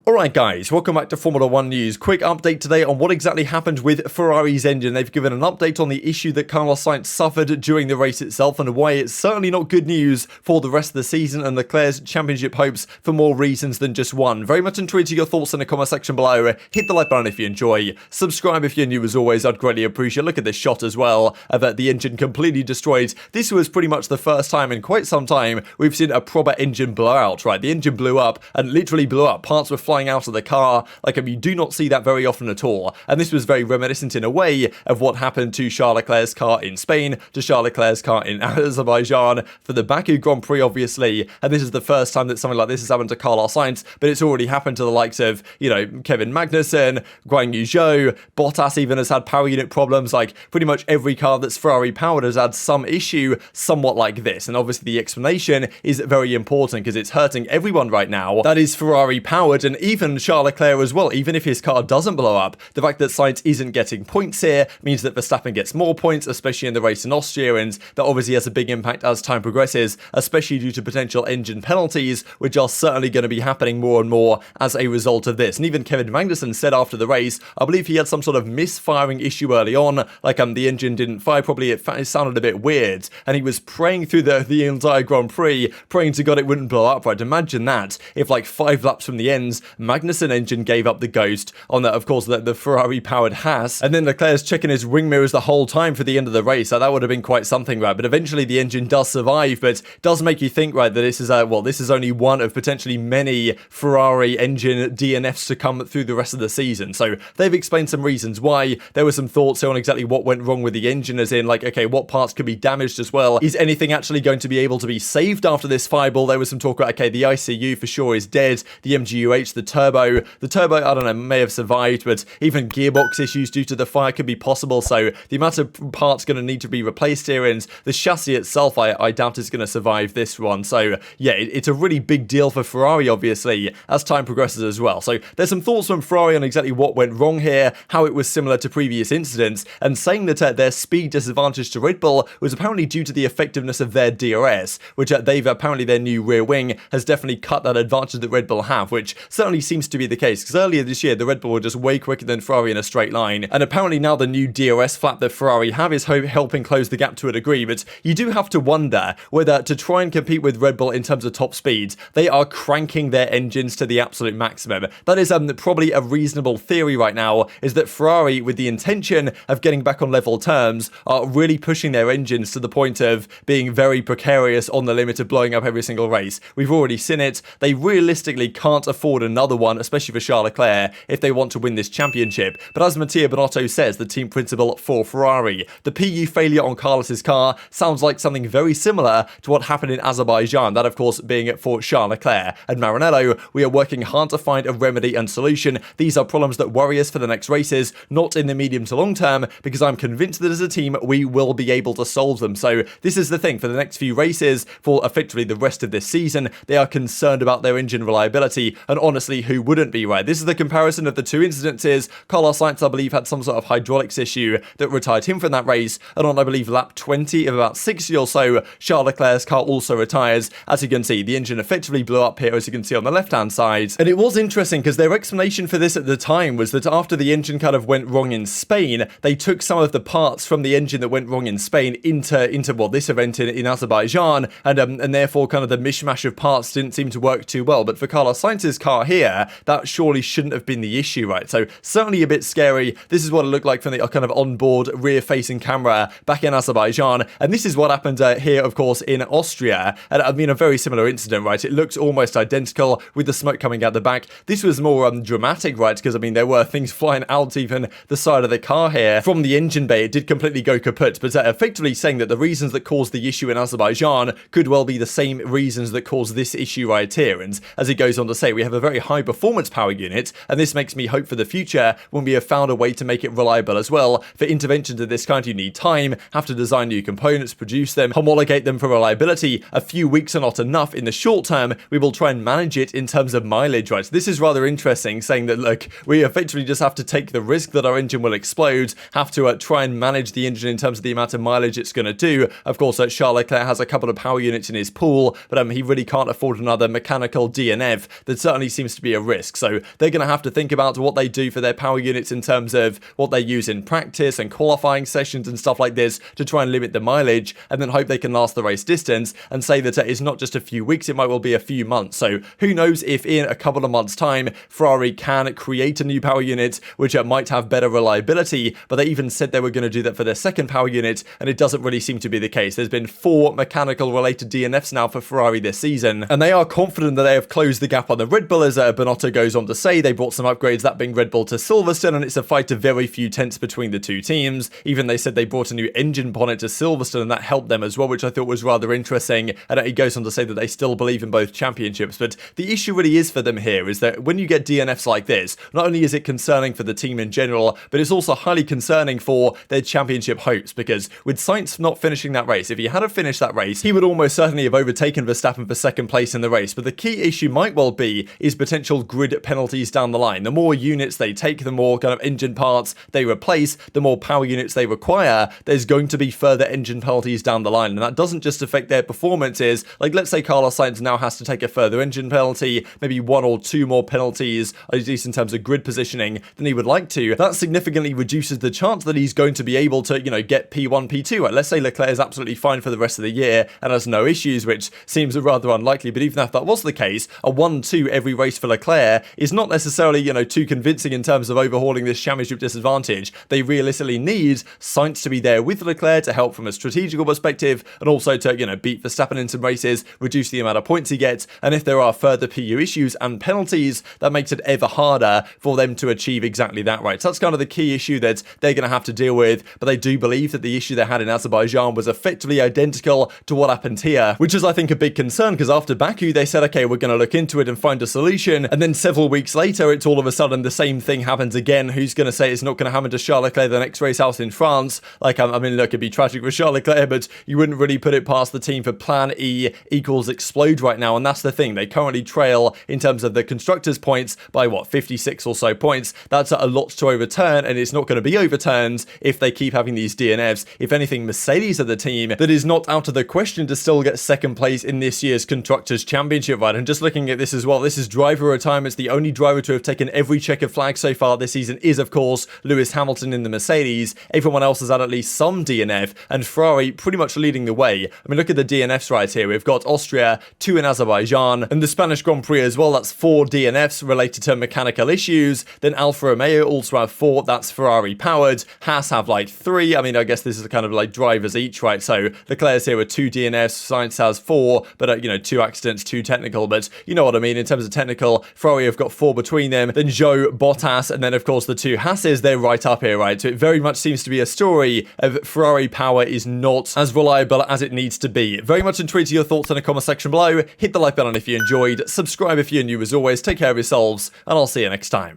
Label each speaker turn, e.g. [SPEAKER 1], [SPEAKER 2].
[SPEAKER 1] Alright guys, welcome back to Formula 1 News. Quick update today on what exactly happened with Ferrari's engine. They've given an update on the issue that Carlos Sainz suffered during the race itself and why it's certainly not good news for the rest of the season and Leclerc's championship hopes for more reasons than just one. Very much intrigued to your thoughts in the comment section below. Hit the like button if you enjoy. Subscribe if you're new as always, I'd greatly appreciate it. Look at this shot as well of the engine completely destroyed. This was pretty much the first time in quite some time we've seen a proper engine blowout, right? The engine blew up and literally blew up. Parts were flying out of the car. You do not see that very often at all. And this was very reminiscent in a way of what happened to Charles Leclerc's car in Spain, to Charles Leclerc's car in Azerbaijan, for the Baku Grand Prix, obviously. And this is the first time that something like this has happened to Carlos Sainz, but it's already happened to the likes of, Kevin Magnussen, guanyu, Bottas even has had power unit problems. Pretty much every car that's Ferrari powered has had some issue somewhat like this. And obviously the explanation is very important because it's hurting everyone right now that is Ferrari powered, and even Charles Leclerc as well. Even if his car doesn't blow up, the fact that Sainz isn't getting points here means that Verstappen gets more points, especially in the race in Austria, and that obviously has a big impact as time progresses, especially due to potential engine penalties, which are certainly going to be happening more and more as a result of this. And even Kevin Magnussen said after the race, I believe he had some sort of misfiring issue early on, the engine didn't fire properly, it sounded a bit weird, and he was praying through the entire Grand Prix, praying to God it wouldn't blow up, right? Imagine that, if 5 laps from the ends, Magnussen engine gave up the ghost on the Ferrari powered Haas, and then Leclerc's checking his wing mirrors the whole time for the end of the race. That would have been quite something, right? But eventually the engine does survive, but does make you think, right, that this is only one of potentially many Ferrari engine DNFs to come through the rest of the season. So they've explained some reasons why. There were some thoughts on exactly what went wrong with the engine, as in okay, what parts could be damaged as well? Is anything actually going to be able to be saved after this fireball? There was some talk about, okay, the ICU for sure is dead, the MGUH, the turbo, I don't know, may have survived, but even gearbox issues due to the fire could be possible. So the amount of parts going to need to be replaced here, and the chassis itself, I doubt is going to survive this one. So yeah, it's a really big deal for Ferrari, obviously, as time progresses as well. So there's some thoughts from Ferrari on exactly what went wrong here, how it was similar to previous incidents, and saying that their speed disadvantage to Red Bull was apparently due to the effectiveness of their DRS, which apparently their new rear wing has definitely cut that advantage that Red Bull have, which certainly seems to be the case, because earlier this year the Red Bull were just way quicker than Ferrari in a straight line, and apparently now the new DRS flap that Ferrari have is helping close the gap to a degree. But you do have to wonder whether, to try and compete with Red Bull in terms of top speeds, they are cranking their engines to the absolute maximum. That is probably a reasonable theory right now, is that Ferrari, with the intention of getting back on level terms, are really pushing their engines to the point of being very precarious, on the limit of blowing up every single race. We've already seen it. They realistically can't afford another one, especially for Charles Leclerc, if they want to win this championship. But as Mattia Binotto says, the team principal for Ferrari, the PU failure on Carlos's car sounds like something very similar to what happened in Azerbaijan, that of course being it for Charles Leclerc. And Maranello, we are working hard to find a remedy and solution. These are problems that worry us for the next races, not in the medium to long term, because I'm convinced that as a team we will be able to solve them. So this is the thing, for the next few races, for effectively the rest of this season, they are concerned about their engine reliability, and honestly, who wouldn't be, right? This is the comparison of the two incidences. Carlos Sainz, I believe, had some sort of hydraulics issue that retired him from that race, and on, I believe, lap 20 of about 60 or so, Charles Leclerc's car also retires. As you can see, the engine effectively blew up here, as you can see on the left-hand side. And it was interesting, because their explanation for this at the time was that after the engine kind of went wrong in Spain, they took some of the parts from the engine that went wrong in Spain into this event in Azerbaijan, and therefore kind of the mishmash of parts didn't seem to work too well. But for Carlos Sainz's car here, that surely shouldn't have been the issue, right? So certainly a bit scary. This is what it looked like from the kind of onboard rear-facing camera back in Azerbaijan, and this is what happened here, of course, in Austria. And I mean, a very similar incident, right? It looked almost identical with the smoke coming out the back. This was more dramatic, right? Because I mean, there were things flying out even the side of the car here from the engine bay. It did completely go kaput, but effectively saying that the reasons that caused the issue in Azerbaijan could well be the same reasons that caused this issue right here. And as it goes on to say, we have a very high performance power unit, and this makes me hope for the future when we have found a way to make it reliable as well. For interventions of this kind, you need time, have to design new components, produce them, homologate them for reliability. A few weeks are not enough. In the short term, we will try and manage it in terms of mileage, right? This is rather interesting, saying that, look, we effectively just have to take the risk that our engine will explode, have to try and manage the engine in terms of the amount of mileage it's going to do. Of course, Charles Leclerc has a couple of power units in his pool, but he really can't afford another mechanical DNF. That certainly seems to be a risk. So they're going to have to think about what they do for their power units in terms of what they use in practice and qualifying sessions and stuff like this to try and limit the mileage, and then hope they can last the race distance and say that it's not just a few weeks, it might well be a few months. So who knows if in a couple of months time Ferrari can create a new power unit which might have better reliability, but they even said they were going to do that for their second power unit, and it doesn't really seem to be the case. There's been 4 mechanical related DNFs now for Ferrari this season, and they are confident that they have closed the gap on the Red Bull, as Binotto goes on to say. They brought some upgrades, that being Red Bull to Silverstone, and it's a fight of very few tenths between the two teams. Even they said they brought a new engine bonnet to Silverstone, and that helped them as well, which I thought was rather interesting. And he goes on to say that they still believe in both championships. But the issue really is for them here is that when you get DNFs like this, not only is it concerning for the team in general, but it's also highly concerning for their championship hopes, because with Sainz not finishing that race, if he had finished that race, he would almost certainly have overtaken Verstappen for second place in the race. But the key issue might well be is potential grid penalties down the line. The more units they take, the more kind of engine parts they replace, the more power units they require, there's going to be further engine penalties down the line. And that doesn't just affect their performances. Like, let's say Carlos Sainz now has to take a further engine penalty, maybe 1 or 2 more penalties, at least in terms of grid positioning, than he would like to. That significantly reduces the chance that he's going to be able to, get P1, P2. Right? Let's say Leclerc is absolutely fine for the rest of the year and has no issues, which seems rather unlikely, but even if that was the case, a 1-2 every race for Leclerc is not necessarily, too convincing in terms of overhauling this championship disadvantage. They realistically need Sainz to be there with Leclerc to help from a strategical perspective, and also to, beat Verstappen in some races, reduce the amount of points he gets, and if there are further PU issues and penalties, that makes it ever harder for them to achieve exactly that, right? So that's kind of the key issue that they're going to have to deal with, but they do believe that the issue they had in Azerbaijan was effectively identical to what happened here, which is, I think, a big concern, because after Baku, they said, okay, we're going to look into it and find a solution, and then several weeks later, it's all of a sudden the same thing happens again. Who's going to say it's not going to happen to Charles Leclerc the next race out in France? Like, I mean, look, it'd be tragic for Charles Leclerc, but you wouldn't really put it past the team for plan E equals explode right now, and that's the thing. They currently trail in terms of the constructors' points by, 56 or so points. That's a lot to overturn, and it's not going to be overturned if they keep having these DNFs. If anything, Mercedes are the team that is not out of the question to still get second place in this year's Constructors' Championship, right? And just looking at this as well, this is driver retirements. The only driver to have taken every checkered flag so far this season is, of course, Lewis Hamilton in the Mercedes. Everyone else has had at least some DNF, and Ferrari pretty much leading the way. I mean, look at the DNFs right here. We've got Austria, 2 in Azerbaijan, and the Spanish Grand Prix as well. That's 4 DNFs related to mechanical issues. Then Alfa Romeo also have 4. That's Ferrari powered. Haas have 3. I mean, I guess this is kind of drivers each, right? So Leclerc's here with 2 DNFs. Sainz has 4, but 2 accidents, 2 technical. But you know what I mean in terms of technical. Ferrari have got 4 between them. Then Joe, Bottas, and then of course the 2 Haases. They're right up here, right? So it very much seems to be a story of Ferrari power is not as reliable as it needs to be. Very much intrigued to your thoughts in the comment section below. Hit the like button if you enjoyed. Subscribe if you're new as always. Take care of yourselves, and I'll see you next time.